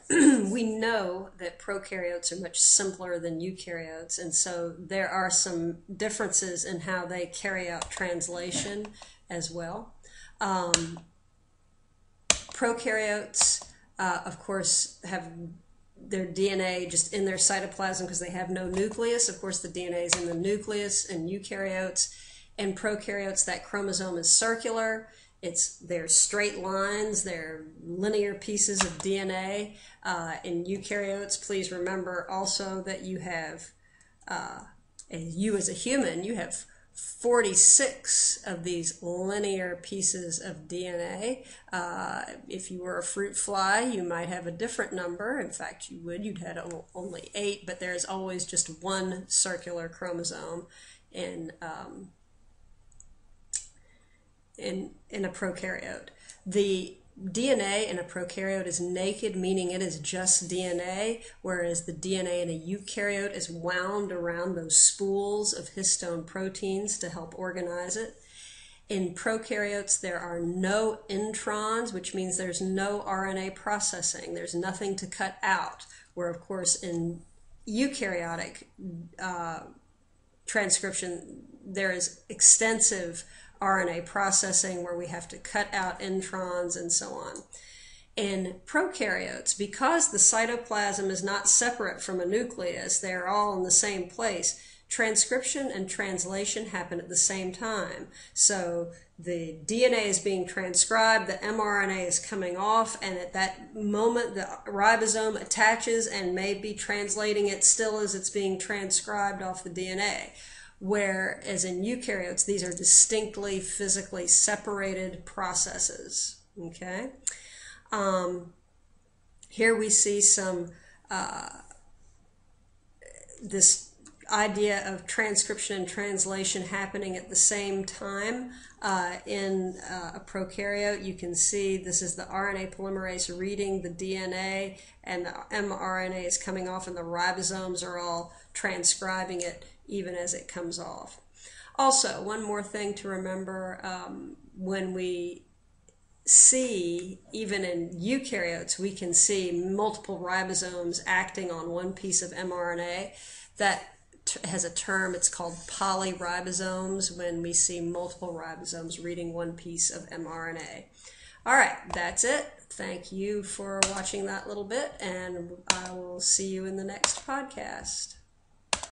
We know that prokaryotes are much simpler than eukaryotes, and so there are some differences in how they carry out translation as well. Prokaryotes, of course, have their DNA just in their cytoplasm because they have no nucleus. Of course, the DNA is in the nucleus in eukaryotes. In prokaryotes, that chromosome is circular. They're straight lines, they're linear pieces of DNA. In eukaryotes, please remember also that you have, you as a human, you have 46 of these linear pieces of DNA. If you were a fruit fly, you might have a different number. In fact, you'd have only 8, but there's always just one circular chromosome in a prokaryote. The DNA in a prokaryote is naked, meaning it is just DNA, whereas the DNA in a eukaryote is wound around those spools of histone proteins to help organize it. In prokaryotes, there are no introns, which means there's no RNA processing. There's nothing to cut out, where, of course, in eukaryotic transcription, there is extensive RNA processing where we have to cut out introns and so on. In prokaryotes, because the cytoplasm is not separate from a nucleus, they're all in the same place, transcription and translation happen at the same time. So the DNA is being transcribed, the mRNA is coming off, and at that moment the ribosome attaches and may be translating it still as it's being transcribed off the DNA. Whereas in eukaryotes, these are distinctly physically separated processes. Okay. Here we see some this idea of transcription and translation happening at the same time in a prokaryote. You can see this is the RNA polymerase reading the DNA, and the mRNA is coming off, and the ribosomes are all transcribing it even as it comes off. Also, one more thing to remember, when we see, even in eukaryotes, we can see multiple ribosomes acting on one piece of mRNA. That has a term, it's called polyribosomes, when we see multiple ribosomes reading one piece of mRNA. All right, that's it. Thank you for watching that little bit, and I will see you in the next podcast.